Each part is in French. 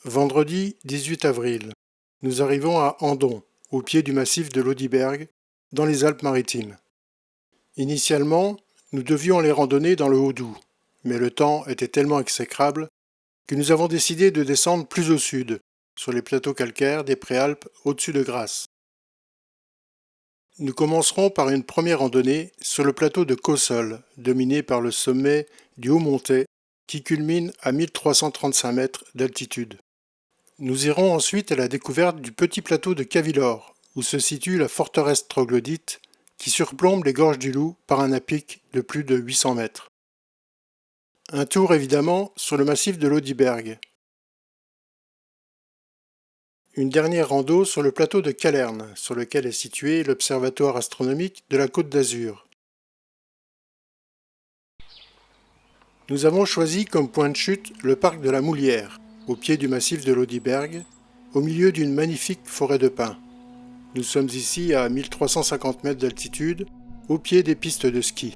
Vendredi 18 avril. Nous arrivons à Andon, au pied du massif de l'Audiberg, dans les Alpes-Maritimes. Initialement, nous devions aller randonner dans le Haut-Doubs, mais le temps était tellement exécrable que nous avons décidé de descendre plus au sud, sur les plateaux calcaires des Préalpes au-dessus de Grasse. Nous commencerons par une première randonnée sur le plateau de Cossol, dominé par le sommet du Haut-Montet, qui culmine à 1335 mètres d'altitude. Nous irons ensuite à la découverte du petit plateau de Cavilor, où se situe la forteresse troglodyte qui surplombe les gorges du Loup par un à-pic de plus de 800 mètres. Un tour évidemment sur le massif de l'Audiberg. Une dernière rando sur le plateau de Calerne, sur lequel est situé l'observatoire astronomique de la Côte d'Azur. Nous avons choisi comme point de chute le parc de la Moulière, au pied du massif de l'Audiberg, au milieu d'une magnifique forêt de pins. Nous sommes ici à 1350 mètres d'altitude, au pied des pistes de ski.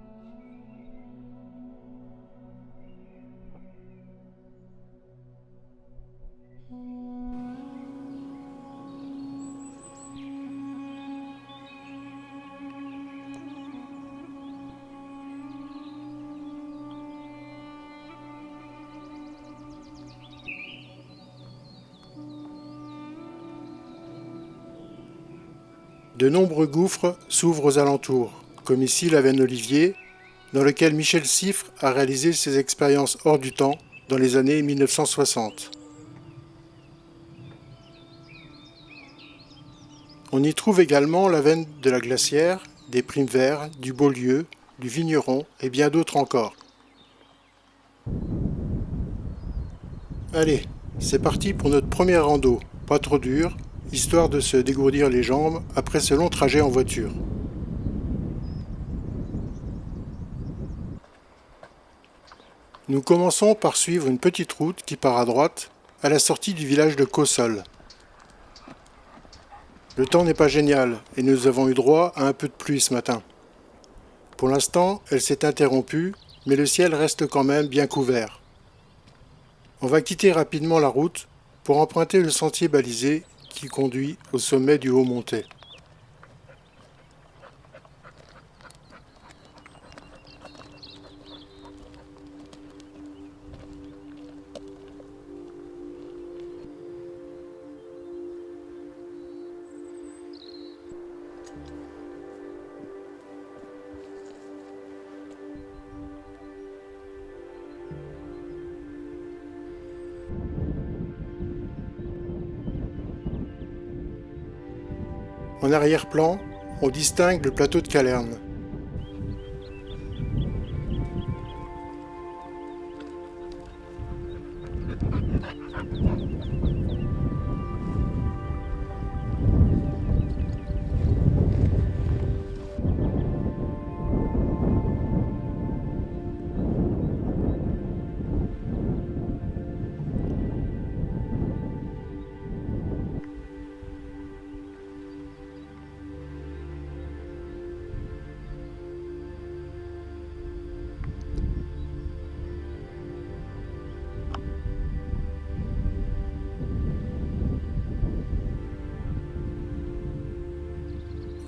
De nombreux gouffres s'ouvrent aux alentours, comme ici la veine Olivier, dans lequel Michel Siffre a réalisé ses expériences hors du temps dans les années 1960. On y trouve également la veine de la Glacière, des Primes Verts, du Beaulieu, du Vigneron et bien d'autres encore. Allez, c'est parti pour notre première rando, pas trop dur, histoire de se dégourdir les jambes après ce long trajet en voiture. Nous commençons par suivre une petite route qui part à droite, à la sortie du village de Cossol. Le temps n'est pas génial et nous avons eu droit à un peu de pluie ce matin. Pour l'instant, elle s'est interrompue, mais le ciel reste quand même bien couvert. On va quitter rapidement la route pour emprunter le sentier balisé qui conduit au sommet du Haut-Montet. En arrière-plan, on distingue le plateau de Calerne.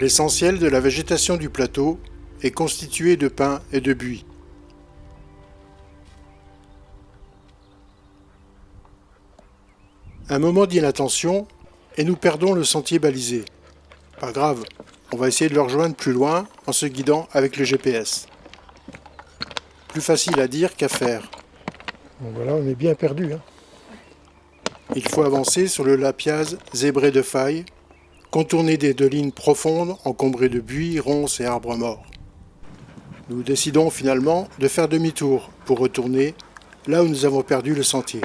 L'essentiel de la végétation du plateau est constitué de pins et de buis. Un moment d'inattention et nous perdons le sentier balisé. Pas grave, on va essayer de le rejoindre plus loin en se guidant avec le GPS. Plus facile à dire qu'à faire. Bon voilà, on est bien perdu. Il faut avancer sur le Lapiaz zébré de failles, contourner des dolines profondes encombrées de buis, ronces et arbres morts. Nous décidons finalement de faire demi-tour pour retourner là où nous avons perdu le sentier.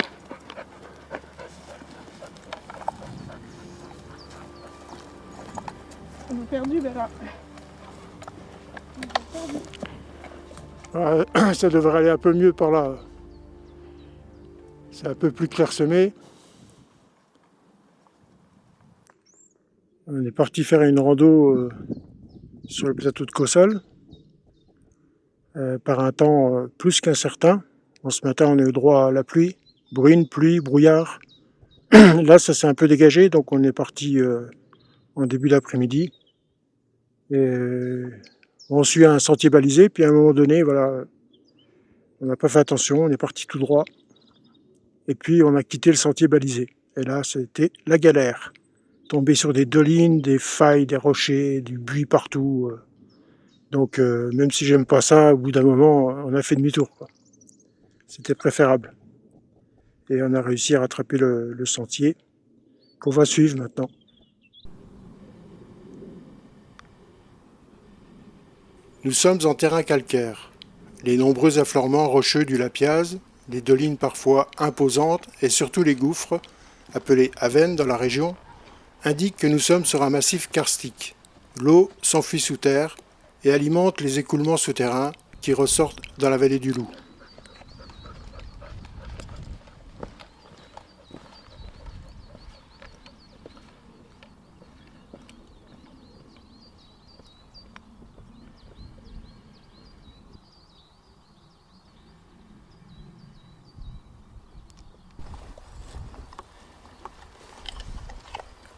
On a perdu, ben là. Ça devrait aller un peu mieux par là. C'est un peu plus clairsemé. On est parti faire une rando sur le plateau de Cossol par un temps plus qu'incertain. Ce matin, on a eu droit à la pluie, bruine, pluie, brouillard. Là, ça s'est un peu dégagé, donc on est parti en début d'après-midi. Et on suit un sentier balisé, puis à un moment donné, voilà, on n'a pas fait attention, on est parti tout droit. Et puis on a quitté le sentier balisé. Et là, c'était la galère. Tomber sur des dolines, des failles, des rochers, du buis partout. Donc même si j'aime pas ça, au bout d'un moment, on a fait demi-tour, quoi. C'était préférable. Et on a réussi à rattraper le sentier qu'on va suivre maintenant. Nous sommes en terrain calcaire. Les nombreux affleurements rocheux du Lapiaz, les dolines parfois imposantes et surtout les gouffres, appelés avennes dans la région, indiquent que nous sommes sur un massif karstique. L'eau s'enfuit sous terre et alimente les écoulements souterrains qui ressortent dans la vallée du Loup.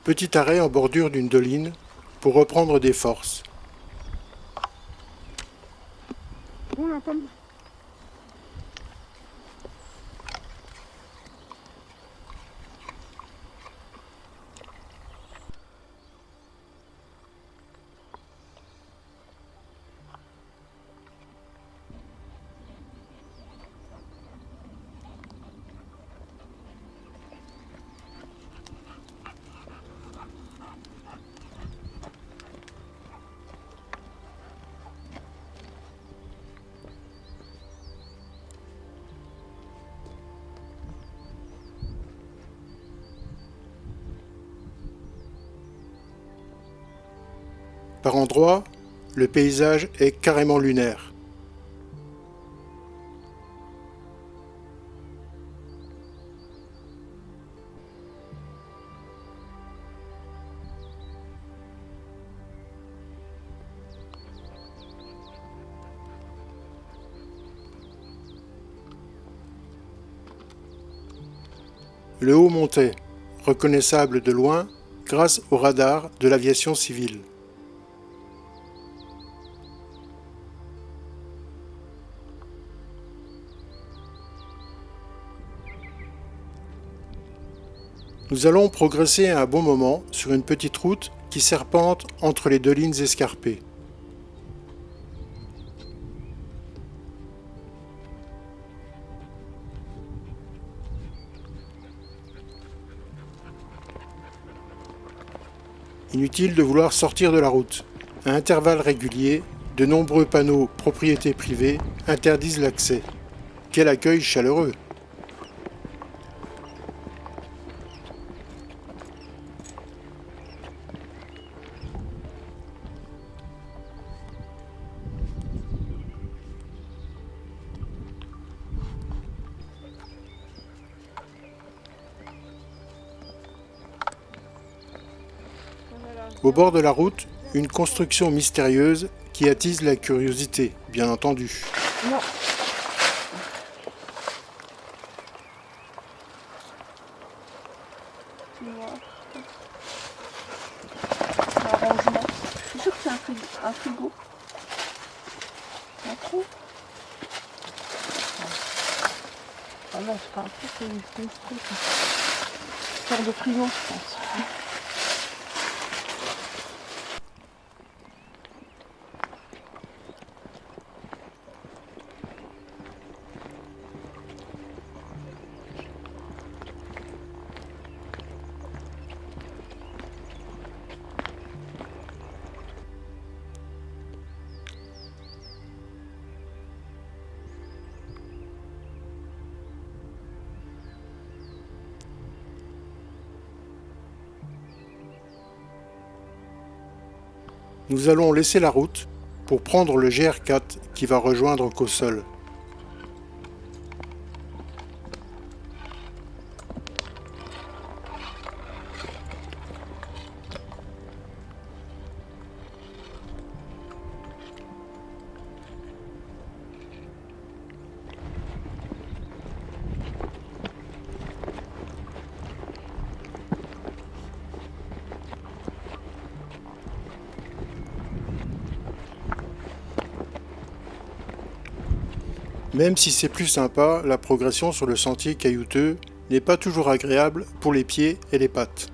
Petit arrêt en bordure d'une doline pour reprendre des forces. Par endroits, le paysage est carrément lunaire. Le haut montait, reconnaissable de loin grâce au radar de l'aviation civile. Nous allons progresser à un bon moment sur une petite route qui serpente entre les dolines escarpées. Inutile de vouloir sortir de la route. À intervalles réguliers, de nombreux panneaux propriété privée interdisent l'accès. Quel accueil chaleureux! Au bord de la route, une construction mystérieuse qui attise la curiosité, bien entendu. Non. Tu vois. Un rangement. Je suis sûre que c'est un frigo. Un trou. Ah non, c'est pas un trou, c'est une truc. Une sorte de frigo, je pense. Nous allons laisser la route pour prendre le GR4 qui va rejoindre Cossol. Même si c'est plus sympa, la progression sur le sentier caillouteux n'est pas toujours agréable pour les pieds et les pattes.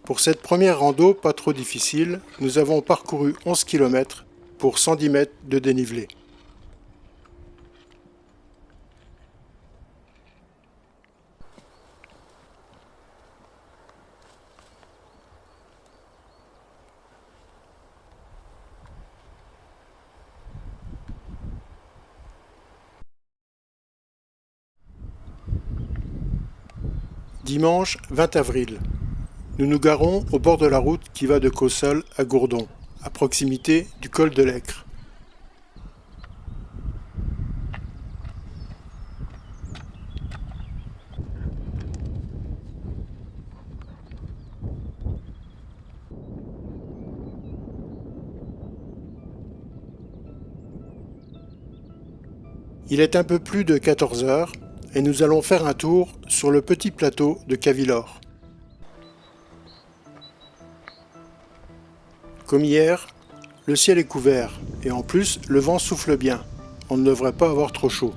Pour cette première rando pas trop difficile, nous avons parcouru 11 km pour 110 mètres de dénivelé. Dimanche 20 avril. Nous nous garons au bord de la route qui va de Caussol à Gourdon, à proximité du col de l'Aicre. Il est un peu plus de 14 heures et nous allons faire un tour sur le petit plateau de Cavillor. Comme hier, le ciel est couvert et en plus le vent souffle bien. On ne devrait pas avoir trop chaud.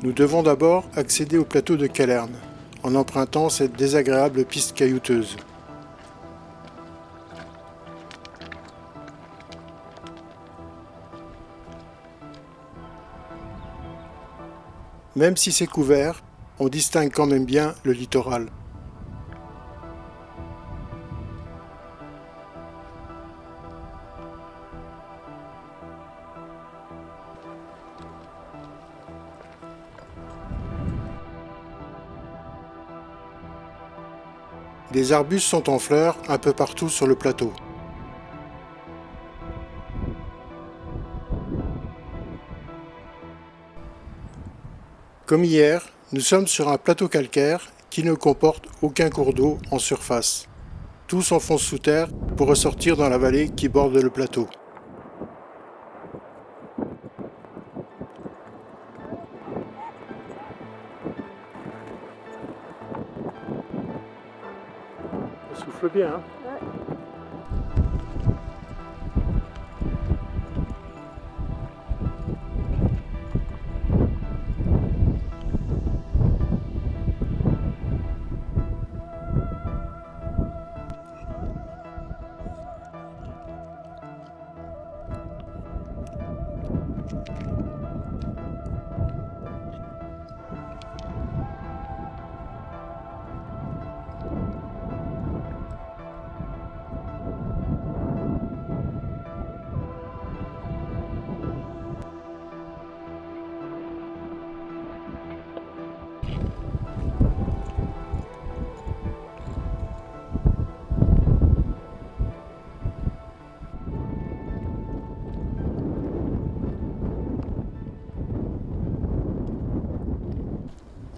Nous devons d'abord accéder au plateau de Calerne en empruntant cette désagréable piste caillouteuse. Même si c'est couvert, on distingue quand même bien le littoral. Des arbustes sont en fleurs un peu partout sur le plateau. Comme hier, nous sommes sur un plateau calcaire qui ne comporte aucun cours d'eau en surface. Tout s'enfonce sous terre pour ressortir dans la vallée qui borde le plateau. Ça souffle bien, hein ?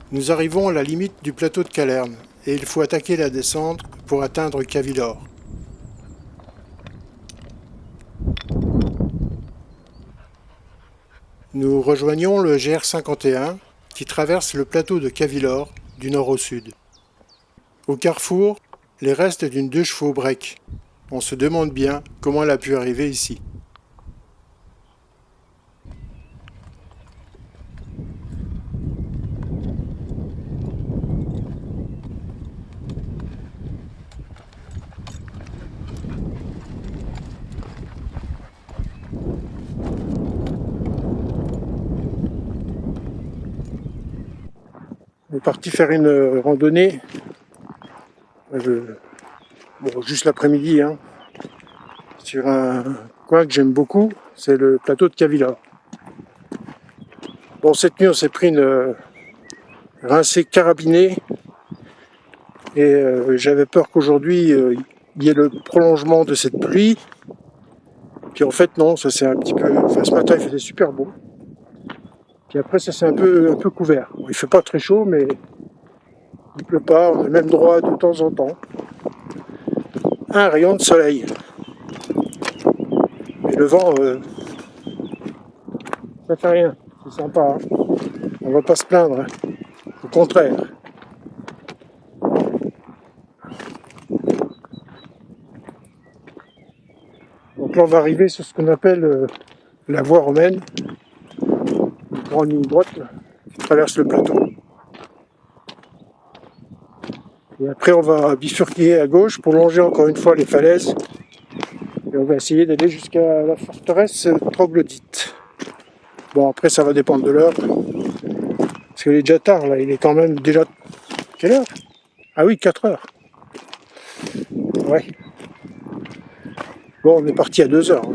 Nous arrivons à la limite du plateau de Calerne et il faut attaquer la descente pour atteindre Cavillor. Nous rejoignons le GR51 qui traverse le plateau de Cavillor du nord au sud. Au carrefour, les restes d'une 2 chevaux break. On se demande bien comment elle a pu arriver ici. On est parti faire une randonnée, juste l'après-midi, hein, sur un coin que j'aime beaucoup, c'est le plateau de Cavilor. Bon, cette nuit on s'est pris une rincée carabinée et j'avais peur qu'aujourd'hui il y ait le prolongement de cette pluie. Puis en fait non, ça c'est un petit peu. Enfin ce matin il faisait super beau. Puis après ça c'est un peu couvert. Bon, il fait pas très chaud mais il pleut pas, on a même droit de temps en temps à un rayon de soleil. Et le vent ça fait rien, c'est sympa, hein. On va pas se plaindre, hein. Au contraire. Donc là on va arriver sur ce qu'on appelle la voie romaine, une grande ligne droite là, qui traverse le plateau. Et après on va bifurquer à gauche pour longer encore une fois les falaises. Et on va essayer d'aller jusqu'à la forteresse troglodyte. Bon après ça va dépendre de l'heure. Parce qu'il est déjà tard là, il est quand même déjà... Quelle heure? Ah oui, 4 heures. Ouais. Bon, on est parti à 2 heures.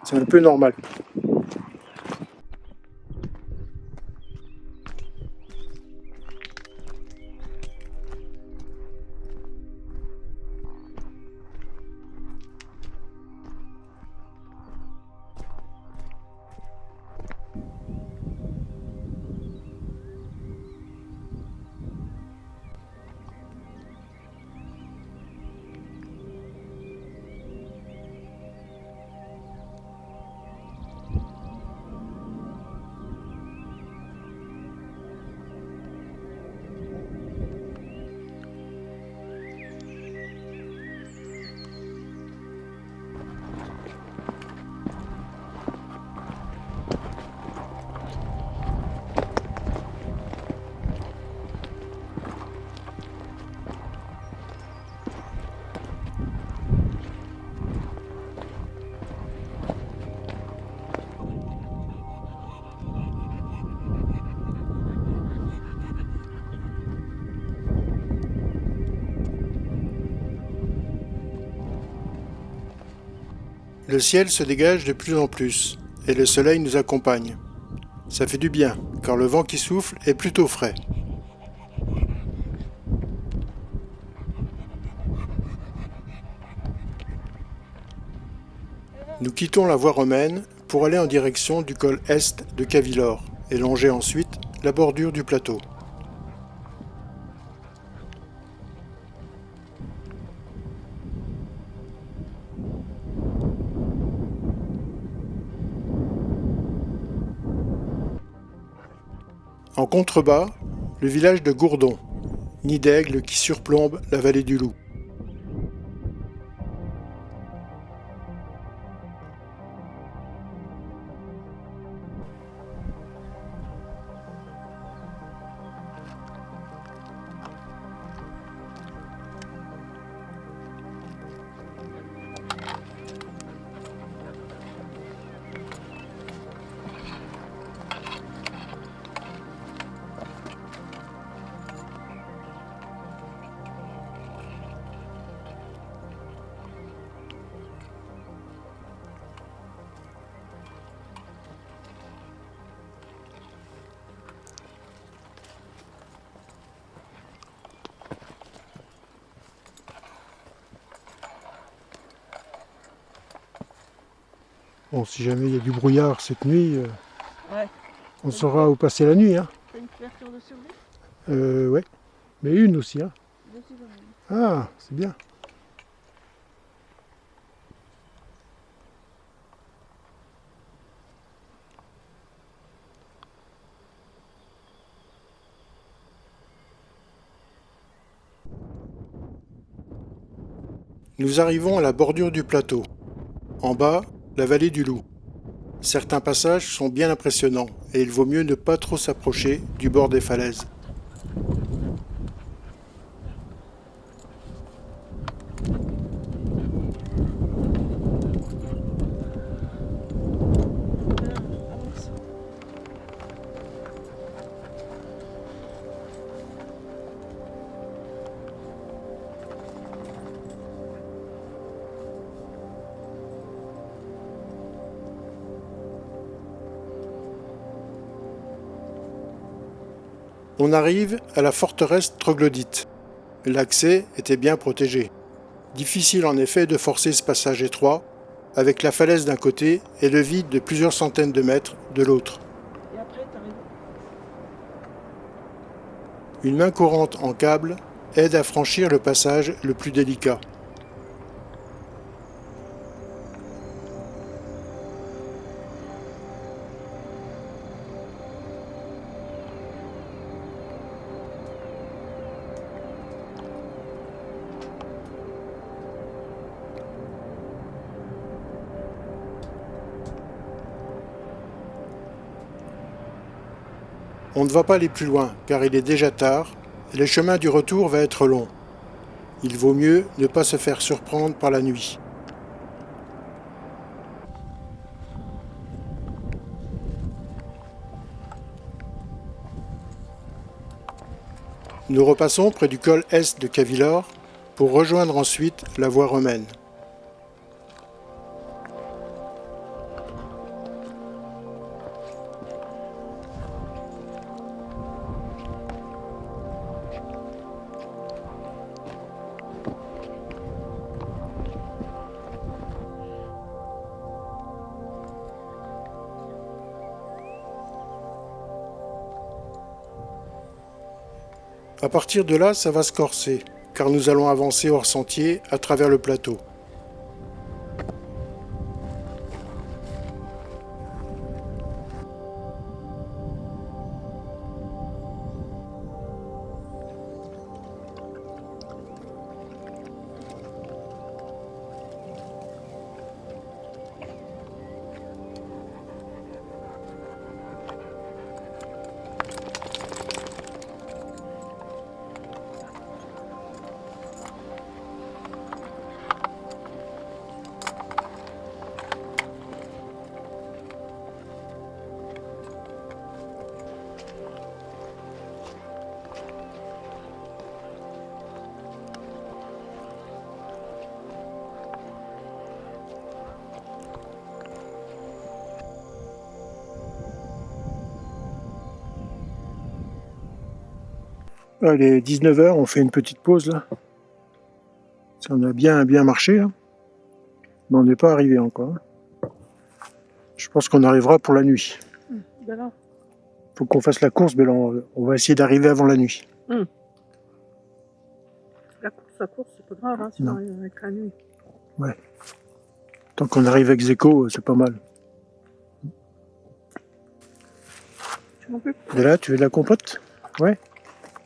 C'est un peu normal. Le ciel se dégage de plus en plus, et le soleil nous accompagne. Ça fait du bien, car le vent qui souffle est plutôt frais. Nous quittons la voie romaine pour aller en direction du col est de Cavilor, et longer ensuite la bordure du plateau. En contrebas, le village de Gourdon, nid d'aigle qui surplombe la vallée du Loup. Bon, si jamais il y a du brouillard cette nuit, Ouais. on saura où passer la nuit, hein. T'as une couverture de survie? Ouais, mais une aussi, hein. Deux secondes. Ah, c'est bien. Nous arrivons à la bordure du plateau. En bas, la vallée du Loup. Certains passages sont bien impressionnants et il vaut mieux ne pas trop s'approcher du bord des falaises. On arrive à la forteresse troglodyte. L'accès était bien protégé. Difficile en effet de forcer ce passage étroit, avec la falaise d'un côté et le vide de plusieurs centaines de mètres de l'autre. Et après, t'arrives. Une main courante en câble aide à franchir le passage le plus délicat. On ne va pas aller plus loin, car il est déjà tard, et le chemin du retour va être long. Il vaut mieux ne pas se faire surprendre par la nuit. Nous repassons près du col est de Cavilor pour rejoindre ensuite la voie romaine. À partir de là, ça va se corser, car nous allons avancer hors sentier à travers le plateau. Là, il est 19h, on fait une petite pause là. Ça en a bien marché, hein. Mais on n'est pas arrivé encore. Je pense qu'on arrivera pour la nuit. Ben là. Faut qu'on fasse la course, mais là, on va essayer d'arriver avant la nuit. La course, c'est pas grave, hein, si on arrive avec la nuit. Ouais. Tant qu'on arrive avec Zeko, c'est pas mal. Tu m'en peux? Et là, tu veux de la compote? Ouais.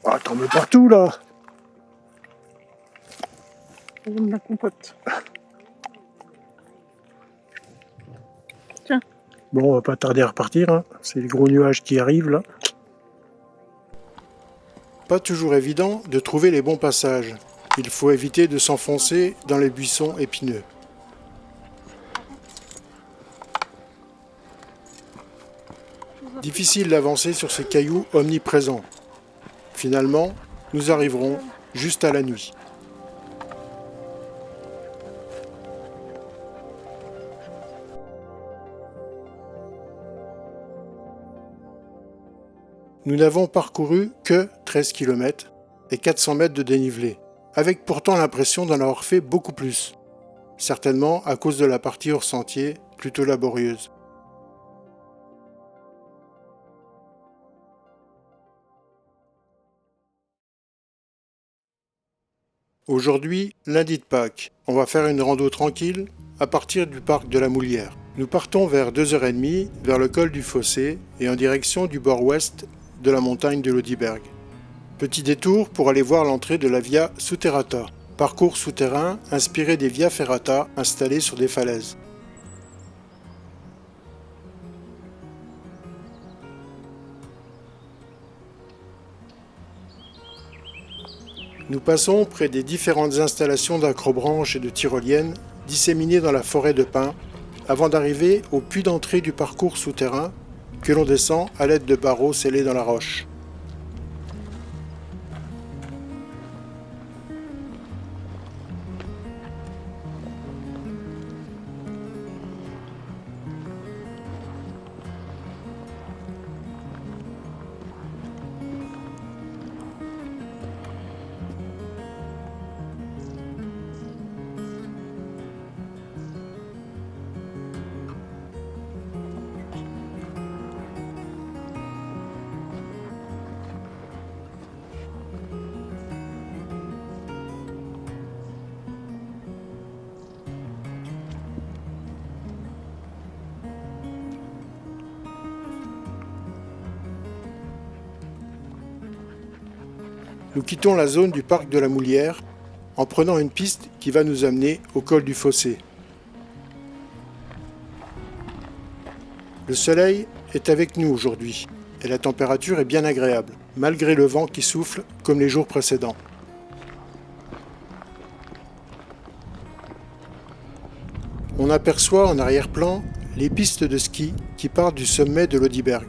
Ah, t'en mets partout là. On veut de la compote. Tiens. Bon, on va pas tarder à repartir, hein. C'est les gros nuages qui arrivent là. Pas toujours évident de trouver les bons passages. Il faut éviter de s'enfoncer dans les buissons épineux. Difficile d'avancer sur ces cailloux omniprésents. Finalement, nous arriverons juste à la nuit. Nous n'avons parcouru que 13 km et 400 mètres de dénivelé, avec pourtant l'impression d'en avoir fait beaucoup plus, certainement à cause de la partie hors sentier plutôt laborieuse. Aujourd'hui, lundi de Pâques, on va faire une rando tranquille à partir du parc de la Moulière. Nous partons vers 2h30 vers le col du Fossé et en direction du bord ouest de la montagne de l'Audiberg. Petit détour pour aller voir l'entrée de la Via Souterrata, parcours souterrain inspiré des Via Ferrata installés sur des falaises. Nous passons près des différentes installations d'acrobranches et de tyroliennes disséminées dans la forêt de pins avant d'arriver au puits d'entrée du parcours souterrain que l'on descend à l'aide de barreaux scellés dans la roche. Nous quittons la zone du parc de la Moulière en prenant une piste qui va nous amener au col du Fossé. Le soleil est avec nous aujourd'hui et la température est bien agréable, malgré le vent qui souffle comme les jours précédents. On aperçoit en arrière-plan les pistes de ski qui partent du sommet de l'Ödiberg.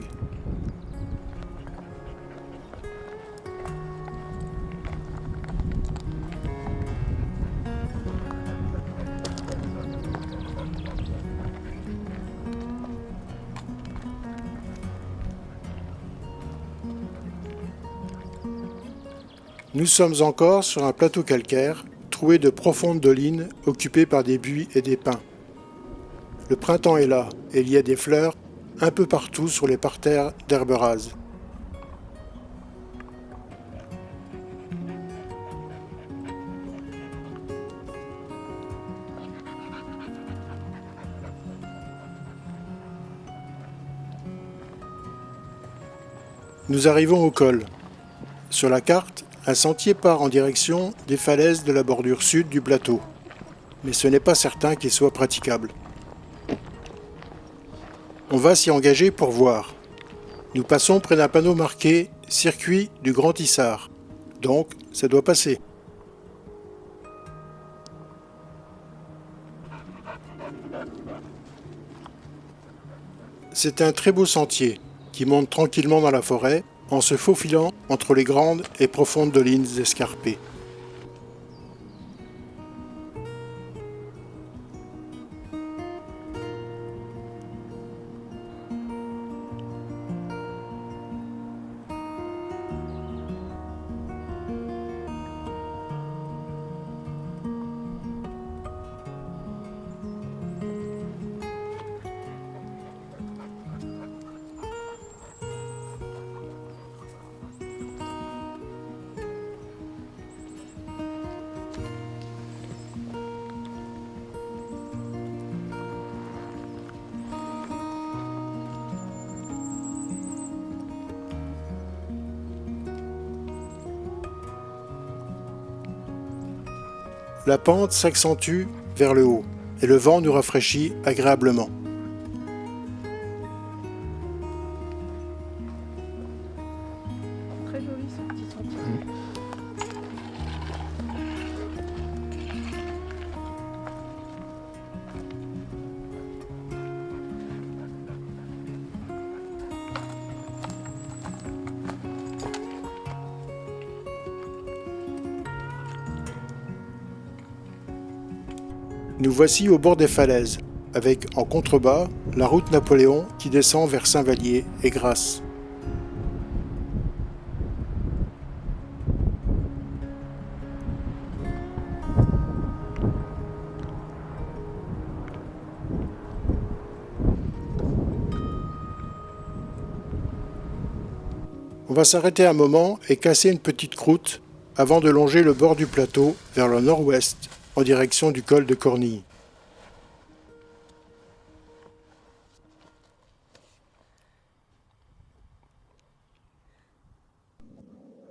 Nous sommes encore sur un plateau calcaire, troué de profondes dolines occupées par des buis et des pins. Le printemps est là, et il y a des fleurs un peu partout sur les parterres d'herbes rases. Nous arrivons au col. Sur la carte, un sentier part en direction des falaises de la bordure sud du plateau, mais ce n'est pas certain qu'il soit praticable. On va s'y engager pour voir. Nous passons près d'un panneau marqué « Circuit du Grand Issard », donc ça doit passer. C'est un très beau sentier qui monte tranquillement dans la forêt en se faufilant entre les grandes et profondes dolines escarpées. La pente s'accentue vers le haut et le vent nous rafraîchit agréablement. Très joli ce petit sentier. Nous voici au bord des falaises, avec en contrebas la route Napoléon qui descend vers Saint-Vallier et Grasse. On va s'arrêter un moment et casser une petite croûte avant de longer le bord du plateau vers le nord-ouest en direction du col de Cornille.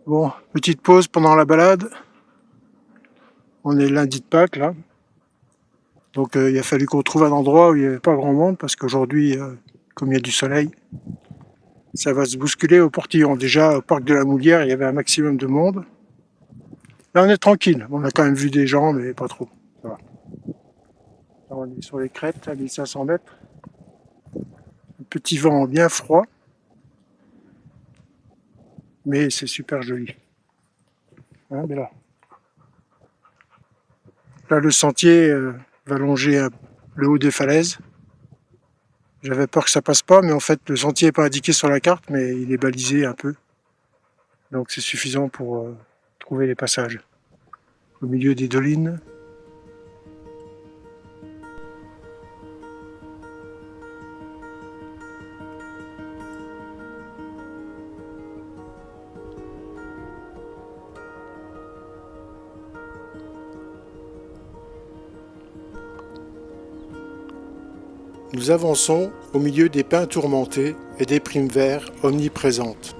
Bon, petite pause pendant la balade. On est lundi de Pâques là. Donc il a fallu qu'on trouve un endroit où il n'y avait pas grand monde parce qu'aujourd'hui, comme il y a du soleil, ça va se bousculer au portillon. Déjà au parc de la Moulière, il y avait un maximum de monde. Là on est tranquille. On a quand même vu des gens, mais pas trop. Ça va. Là, on est sur les crêtes à 1500 mètres. Un petit vent bien froid. Mais c'est super joli. Hein, mais là, le sentier va longer le haut des falaises. J'avais peur que ça passe pas, mais en fait le sentier n'est pas indiqué sur la carte, mais il est balisé un peu. Donc c'est suffisant pour trouver les passages. Au milieu des dolines. Nous avançons au milieu des pins tourmentés et des primes verts omniprésentes.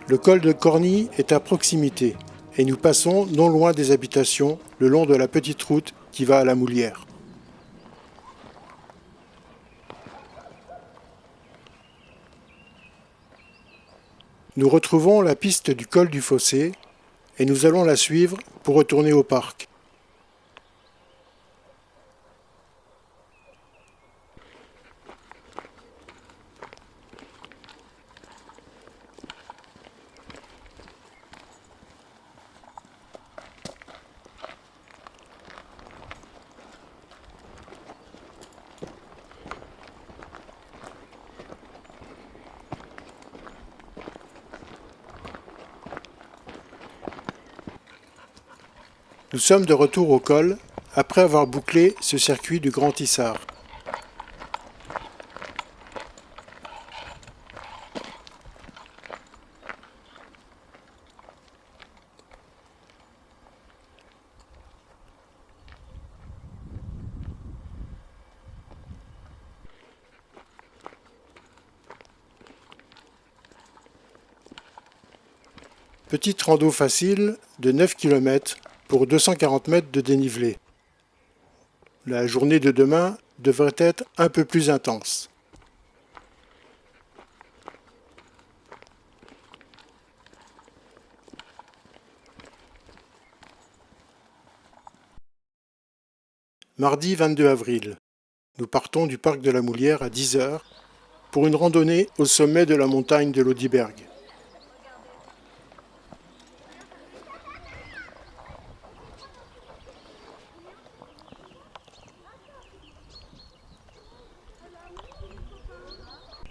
Le col de Corny est à proximité et nous passons non loin des habitations le long de la petite route qui va à la Moulière. Nous retrouvons la piste du col du Fossé et nous allons la suivre pour retourner au parc. Nous sommes de retour au col après avoir bouclé ce circuit du Grand Issard. Petite rando facile de 9 km pour 240 mètres de dénivelé. La journée de demain devrait être un peu plus intense. Mardi 22 avril. Nous partons du parc de la Moulière à 10 h pour une randonnée au sommet de la montagne de l'Audiberg.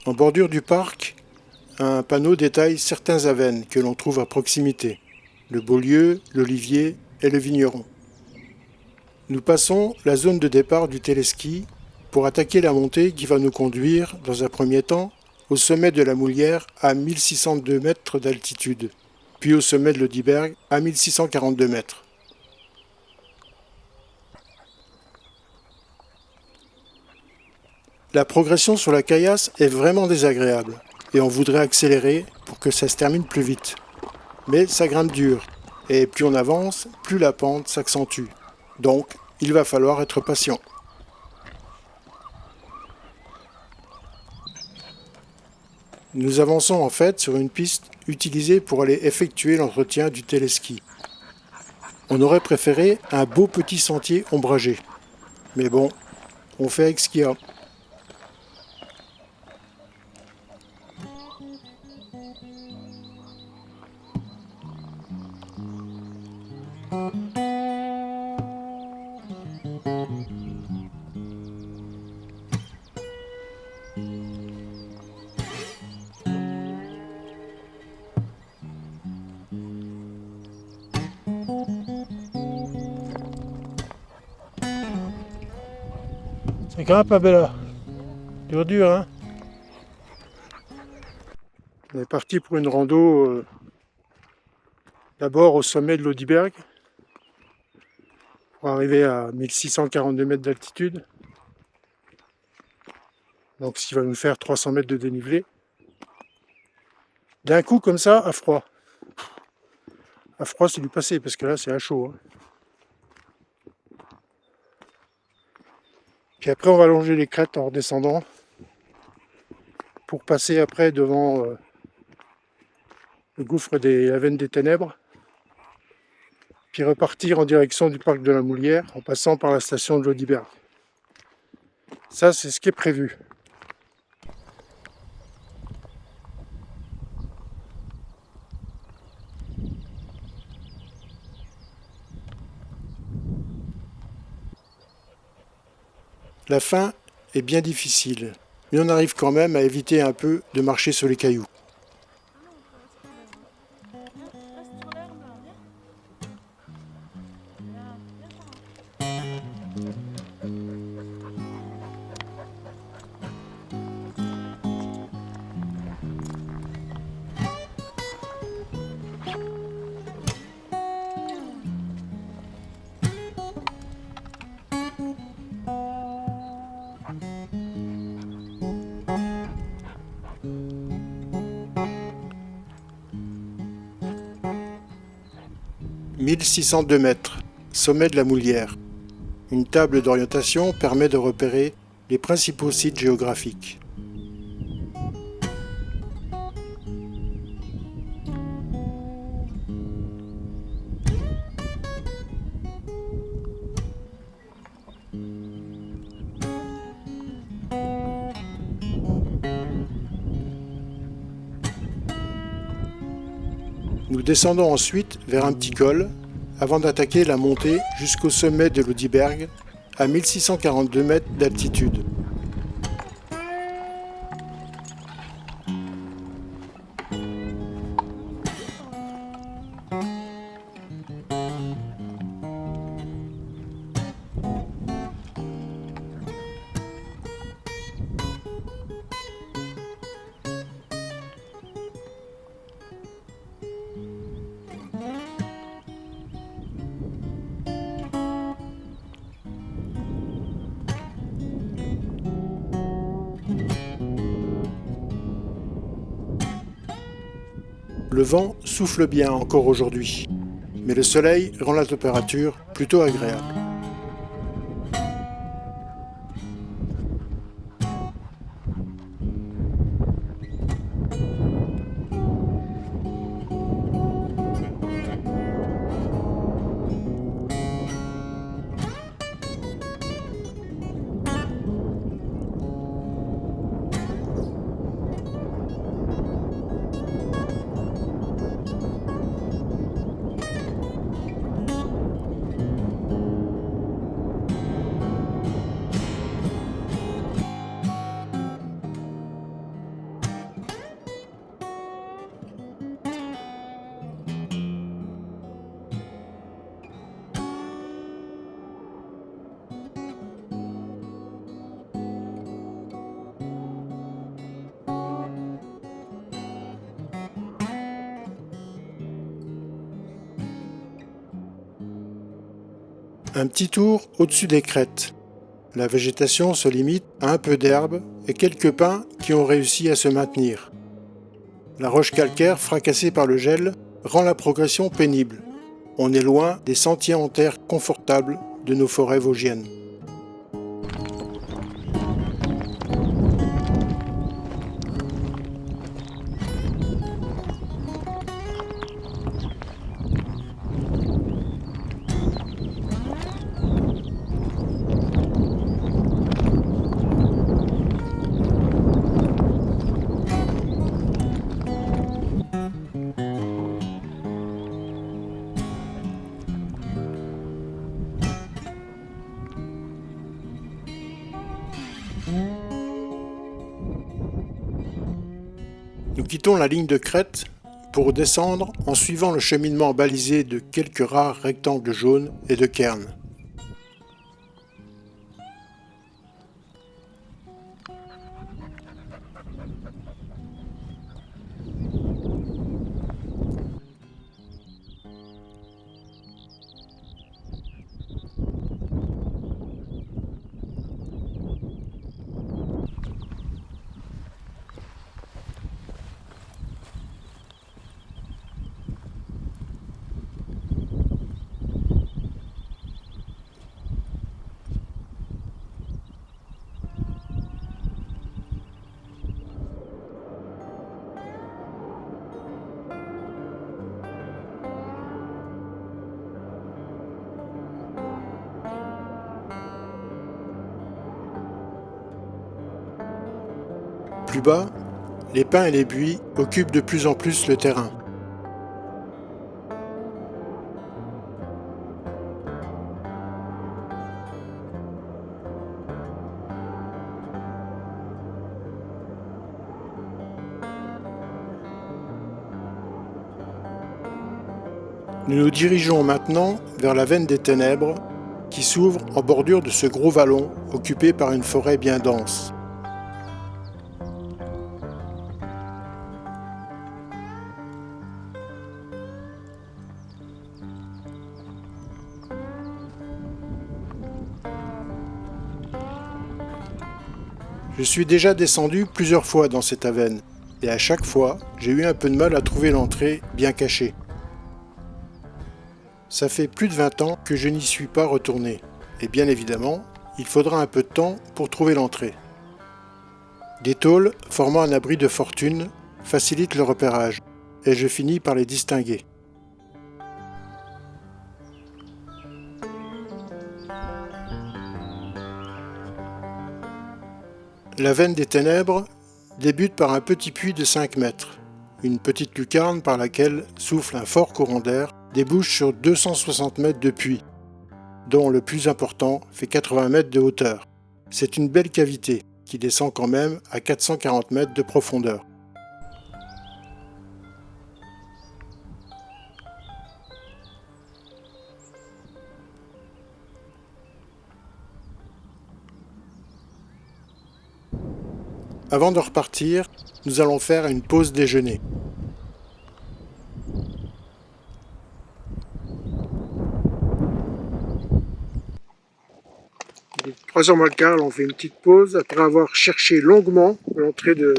En bordure du parc, un panneau détaille certains avènes que l'on trouve à proximité, le Beaulieu, l'Olivier et le Vigneron. Nous passons la zone de départ du téléski pour attaquer la montée qui va nous conduire, dans un premier temps, au sommet de la Moulière à 1602 mètres d'altitude, puis au sommet de l'Audiberg à 1642 mètres. La progression sur la caillasse est vraiment désagréable et on voudrait accélérer pour que ça se termine plus vite. Mais ça grimpe dur et plus on avance, plus la pente s'accentue. Donc, il va falloir être patient. Nous avançons en fait sur une piste utilisée pour aller effectuer l'entretien du téléski. On aurait préféré un beau petit sentier ombragé. Mais bon, on fait avec ce qu'il y a. C'est quand même pas belle. Dur, hein. On est parti pour une rando d'abord au sommet de l'Audiberg pour arriver à 1642 mètres d'altitude. Donc ce qui va nous faire 300 mètres de dénivelé. D'un coup comme ça, à froid. À froid c'est du passé parce que là c'est à chaud. Hein. Puis après on va longer les crêtes en redescendant pour passer après devant le gouffre des Avennes des Ténèbres. Puis repartir en direction du parc de la Moulière en passant par la station de l'Audiberg. Ça c'est ce qui est prévu. La fin est bien difficile, mais on arrive quand même à éviter un peu de marcher sur les cailloux. 1602 mètres, sommet de la Moulière. Une table d'orientation permet de repérer les principaux sites géographiques. Nous descendons ensuite vers un petit col avant d'attaquer la montée jusqu'au sommet de l'Oudiberg à 1642 mètres d'altitude. Le vent souffle bien encore aujourd'hui, mais le soleil rend la température plutôt agréable. Un petit tour au-dessus des crêtes. La végétation se limite à un peu d'herbe et quelques pins qui ont réussi à se maintenir. La roche calcaire fracassée par le gel rend la progression pénible. On est loin des sentiers en terre confortables de nos forêts vosgiennes. Nous quittons la ligne de crête pour descendre en suivant le cheminement balisé de quelques rares rectangles jaunes et de cairns. Plus bas, les pins et les buis occupent de plus en plus le terrain. Nous nous dirigeons maintenant vers la veine des ténèbres qui s'ouvre en bordure de ce gros vallon occupé par une forêt bien dense. Je suis déjà descendu plusieurs fois dans cette avenne, et à chaque fois, j'ai eu un peu de mal à trouver l'entrée bien cachée. Ça fait plus de 20 ans que je n'y suis pas retourné. Et bien évidemment, il faudra un peu de temps pour trouver l'entrée. Des tôles formant un abri de fortune facilitent le repérage, et je finis par les distinguer. La veine des ténèbres débute par un petit puits de 5 mètres. Une petite lucarne par laquelle souffle un fort courant d'air débouche sur 260 mètres de puits, dont le plus important fait 80 mètres de hauteur. C'est une belle cavité qui descend quand même à 440 mètres de profondeur. Avant de repartir, nous allons faire une pause déjeuner. Il est 3h moins le quart, on fait une petite pause après avoir cherché longuement l'entrée de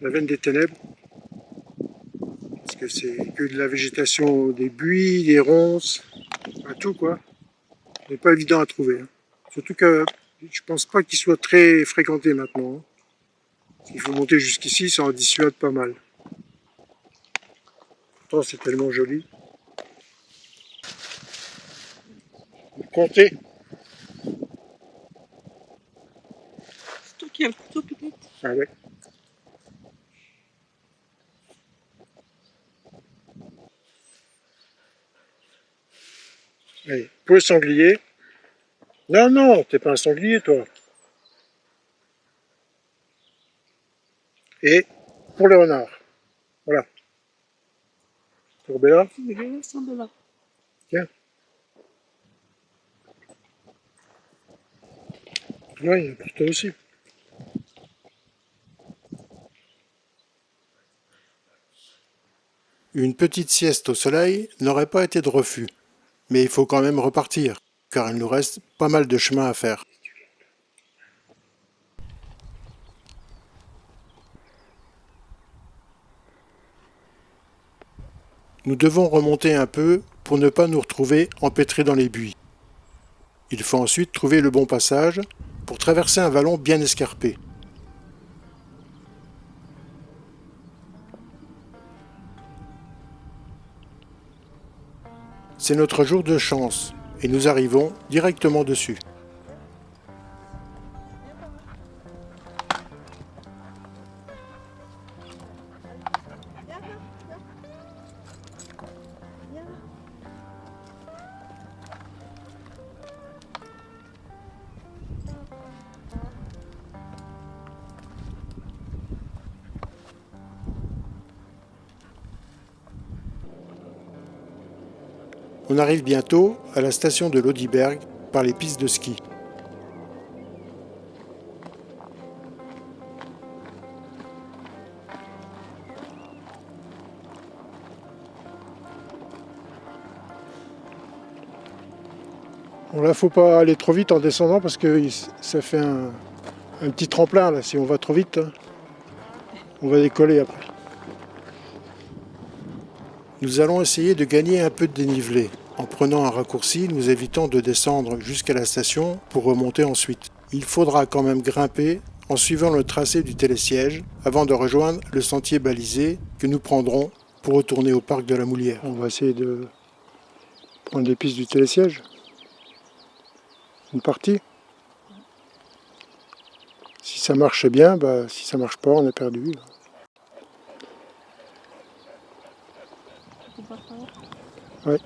la veine des ténèbres. Parce que c'est que de la végétation, des buis, des ronces, enfin tout quoi. C'est pas évident à trouver. Surtout que je pense pas qu'il soit très fréquenté maintenant. Il faut monter jusqu'ici, ça en dissuade pas mal. Pourtant c'est tellement joli. Comptez. C'est toi qui as le couteau peut-être? Ah ouais. Allez, pour le sanglier. Non, non, t'es pas un sanglier toi. Et pour le renard. Voilà. Pour Bella. Je vais laisser de là. Tiens. Oui, pour toi aussi. Une petite sieste au soleil n'aurait pas été de refus. Mais il faut quand même repartir, car il nous reste pas mal de chemin à faire. Nous devons remonter un peu pour ne pas nous retrouver empêtrés dans les buis. Il faut ensuite trouver le bon passage pour traverser un vallon bien escarpé. C'est notre jour de chance et nous arrivons directement dessus. On arrive bientôt à la station de Lodiberg par les pistes de ski. Bon, là, faut pas aller trop vite en descendant parce que ça fait un petit tremplin là. Si on va trop vite, on va décoller après. Nous allons essayer de gagner un peu de dénivelé. En prenant un raccourci, nous évitons de descendre jusqu'à la station pour remonter ensuite. Il faudra quand même grimper en suivant le tracé du télésiège avant de rejoindre le sentier balisé que nous prendrons pour retourner au parc de la Moulière. On va essayer de prendre les pistes du télésiège. Une partie. Si ça marche bien, si ça marche pas, on est perdu. Ouais.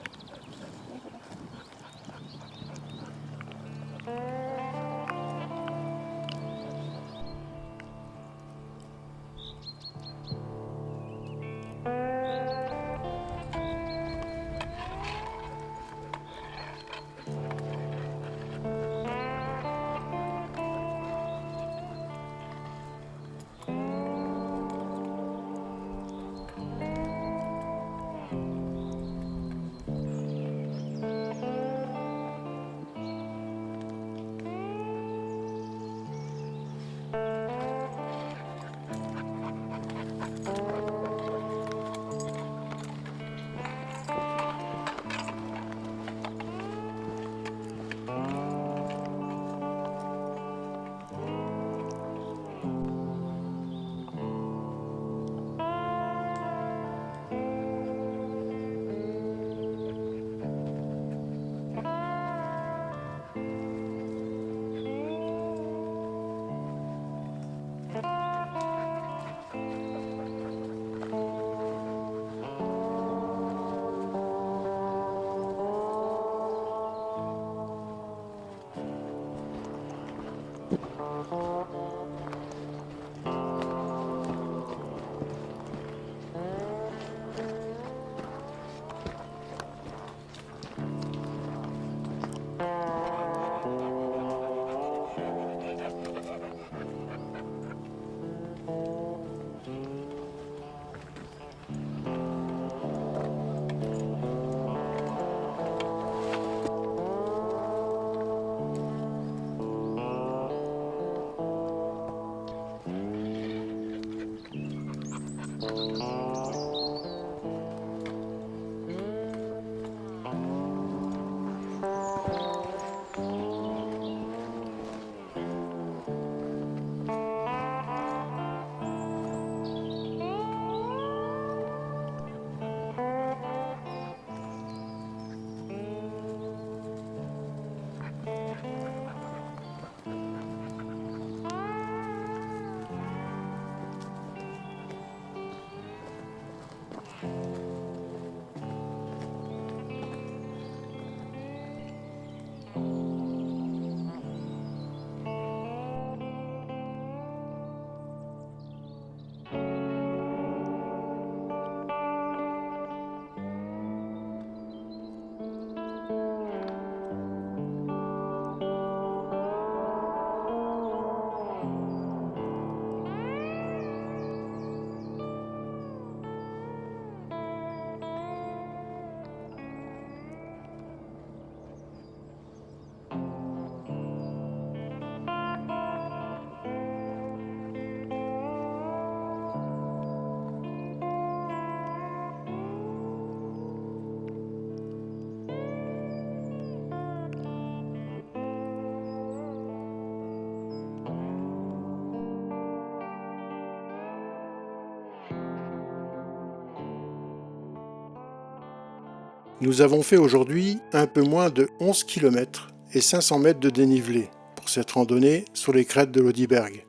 Nous avons fait aujourd'hui un peu moins de 11 km et 500 mètres de dénivelé pour cette randonnée sur les crêtes de l'Oderberg.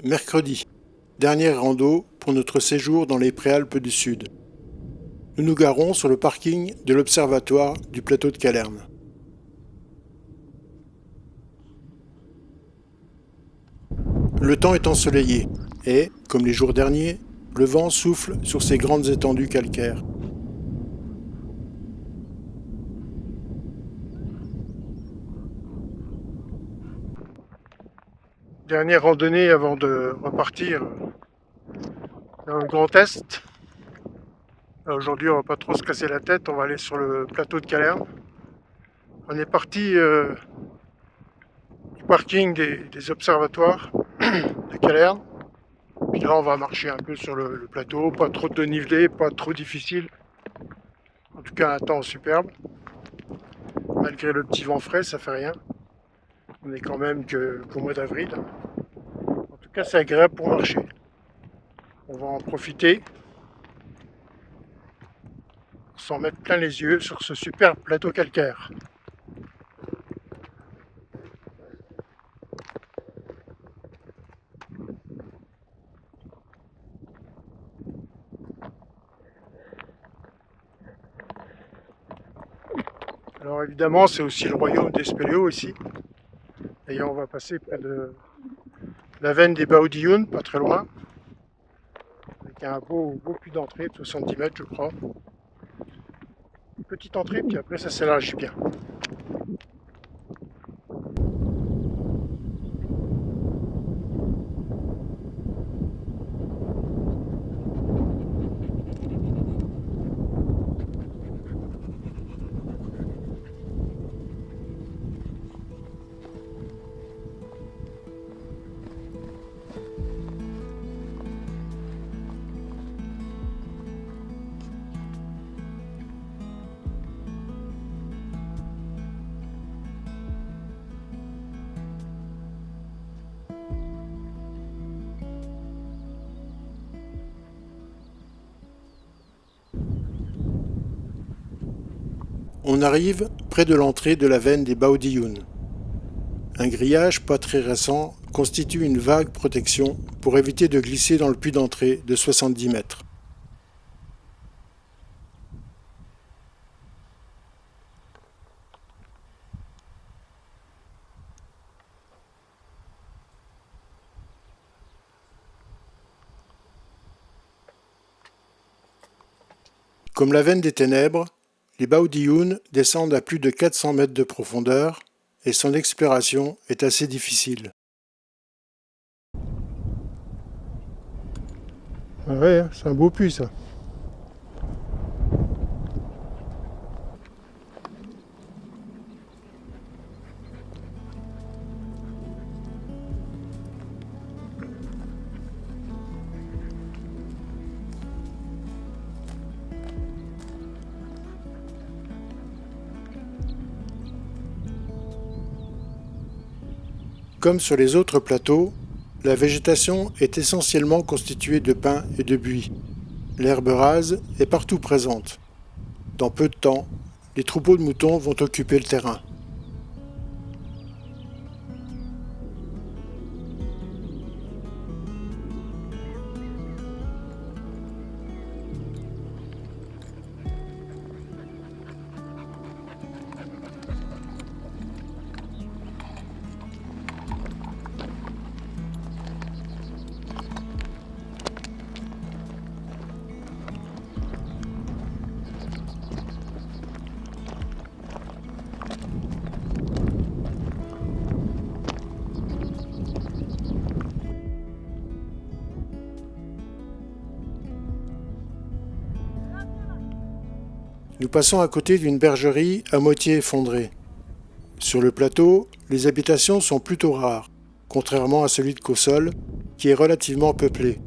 Mercredi, dernière rando pour notre séjour dans les Préalpes du Sud. Nous nous garons sur le parking de l'observatoire du plateau de Calerne. Le temps est ensoleillé et, comme les jours derniers, le vent souffle sur ces grandes étendues calcaires. Dernière randonnée avant de repartir dans le Grand Est. Aujourd'hui, on va pas trop se casser la tête, on va aller sur le plateau de Calerne. On est parti du parking des observatoires de Calerne. Puis là, on va marcher un peu sur le plateau, pas trop de dénivelé, pas trop difficile. En tout cas, un temps superbe. Malgré le petit vent frais, ça fait rien. On est quand même qu'au mois d'avril. En tout cas, c'est agréable pour marcher. On va en profiter. S'en mettre plein les yeux sur ce superbe plateau calcaire. Alors évidemment, c'est aussi le royaume des spéléos ici. D'ailleurs, on va passer près de la veine des Baudioun, pas très loin, avec un beau puits d'entrée de 70 mètres, je crois. Une petite entrée, puis après ça s'élargit bien. On arrive près de l'entrée de la veine des Baudioun. Un grillage pas très récent constitue une vague protection pour éviter de glisser dans le puits d'entrée de 70 mètres. Comme la veine des ténèbres, les Baudioun descendent à plus de 400 mètres de profondeur et son exploration est assez difficile. Ouais, c'est un beau puits ça. comme sur les autres plateaux, la végétation est essentiellement constituée de pins et de buis. L'herbe rase est partout présente. Dans peu de temps, les troupeaux de moutons vont occuper le terrain. Nous passons à côté d'une bergerie à moitié effondrée. Sur le plateau, les habitations sont plutôt rares, contrairement à celui de Cossol, qui est relativement peuplé.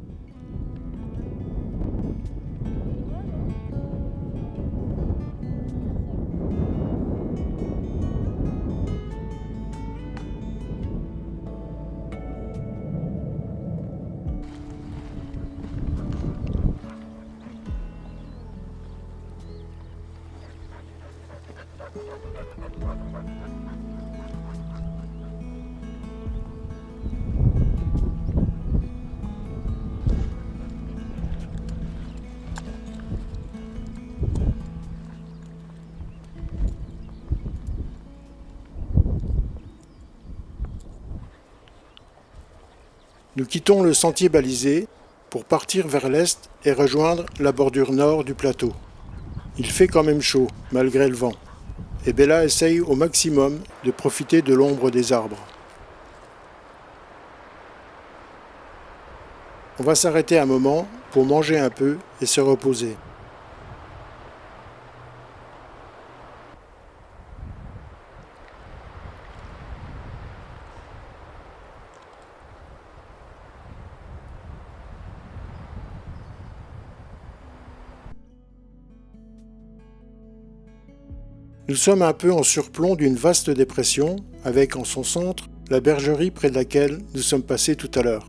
Nous quittons le sentier balisé pour partir vers l'est et rejoindre la bordure nord du plateau. Il fait quand même chaud, malgré le vent, et Bella essaye au maximum de profiter de l'ombre des arbres. On va s'arrêter un moment pour manger un peu et se reposer. Nous sommes un peu en surplomb d'une vaste dépression, avec en son centre la bergerie près de laquelle nous sommes passés tout à l'heure.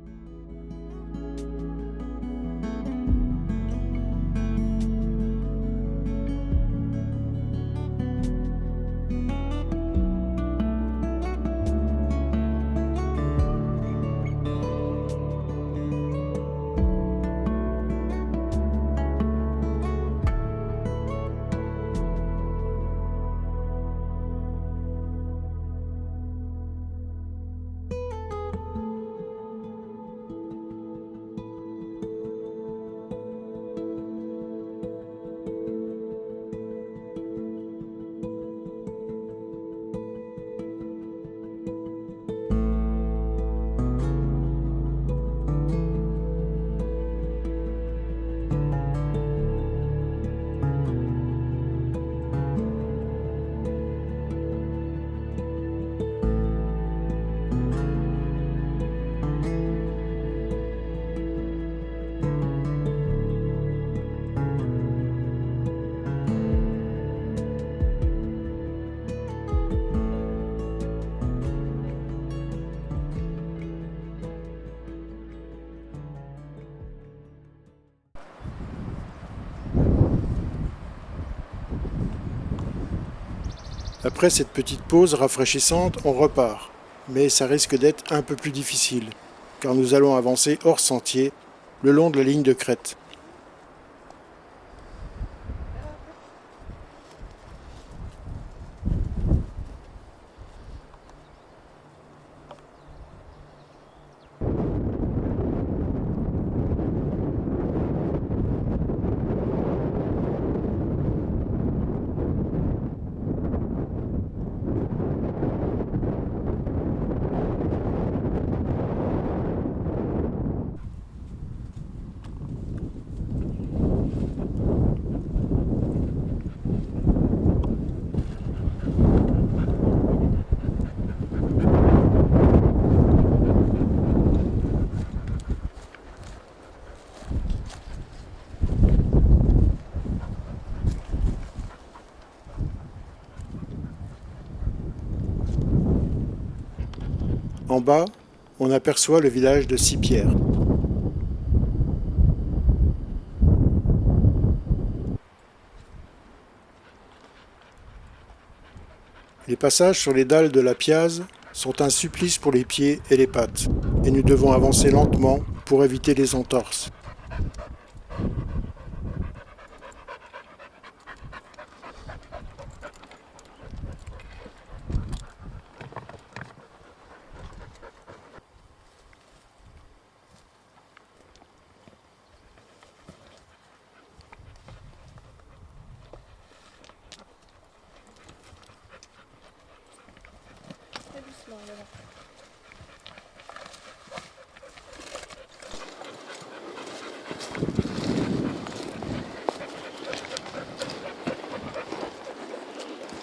Après cette petite pause rafraîchissante, on repart, mais ça risque d'être un peu plus difficile, car nous allons avancer hors sentier, le long de la ligne de crête. En bas, on aperçoit le village de Sipierre. Les passages sur les dalles de la Piazze sont un supplice pour les pieds et les pattes, et nous devons avancer lentement pour éviter les entorses.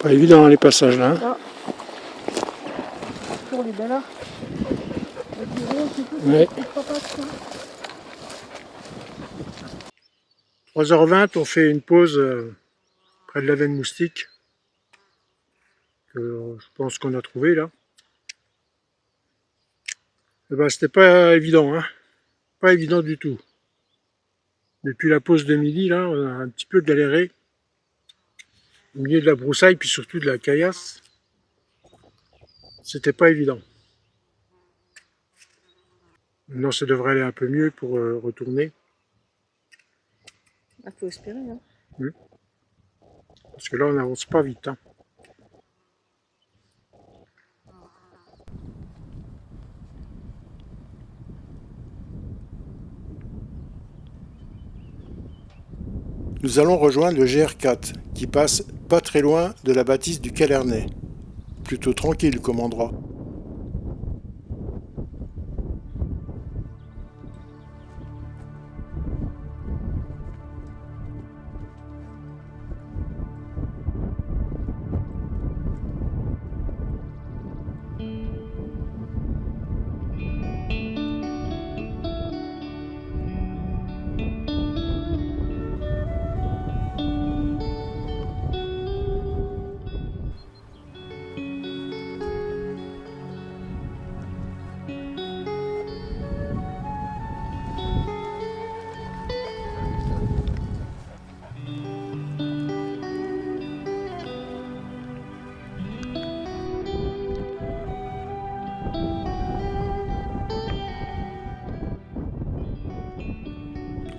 Pas évident les passages là. Ah. Pour les belles là. Ouais. 3h20, on fait une pause près de la veine moustique. Que je pense qu'on a trouvé là. Et ben, c'était pas évident, hein. Pas évident du tout. Depuis la pause de midi, là, on a un petit peu galéré. Au milieu de la broussaille, puis surtout de la caillasse. C'était pas évident. Maintenant, ça devrait aller un peu mieux pour retourner. Il faut espérer. Hein. Parce que là, on n'avance pas vite. Hein. Nous allons rejoindre le GR4, qui passe pas très loin de la bâtisse du Calernay. Plutôt tranquille comme endroit.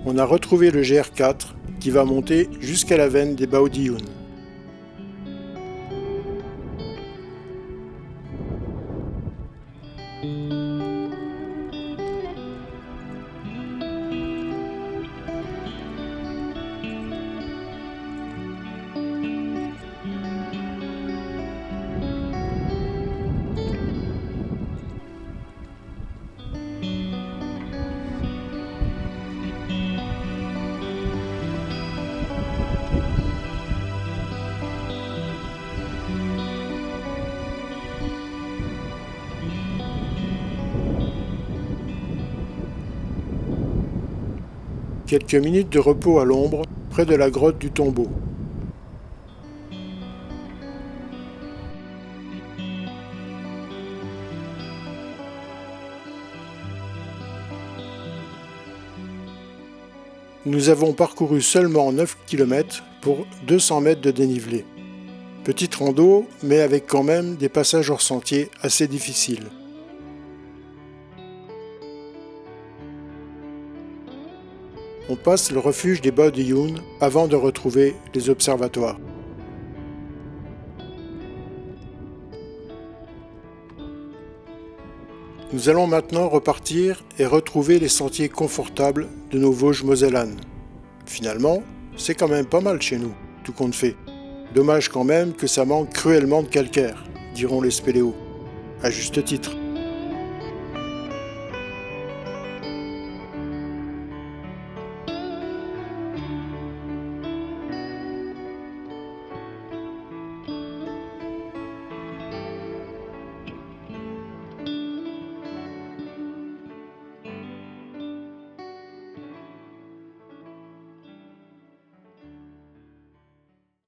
On a retrouvé le GR4 qui va monter jusqu'à la veine des Baudioun. Quelques minutes de repos à l'ombre, près de la grotte du Tombeau. Nous avons parcouru seulement 9 km pour 200 mètres de dénivelé. Petite rando, mais avec quand même des passages hors sentier assez difficiles. On passe le refuge des Baudioun avant de retrouver les observatoires. Nous allons maintenant repartir et retrouver les sentiers confortables de nos Vosges mosellanes. Finalement, c'est quand même pas mal chez nous, tout compte fait. Dommage quand même que ça manque cruellement de calcaire, diront les spéléos, à juste titre.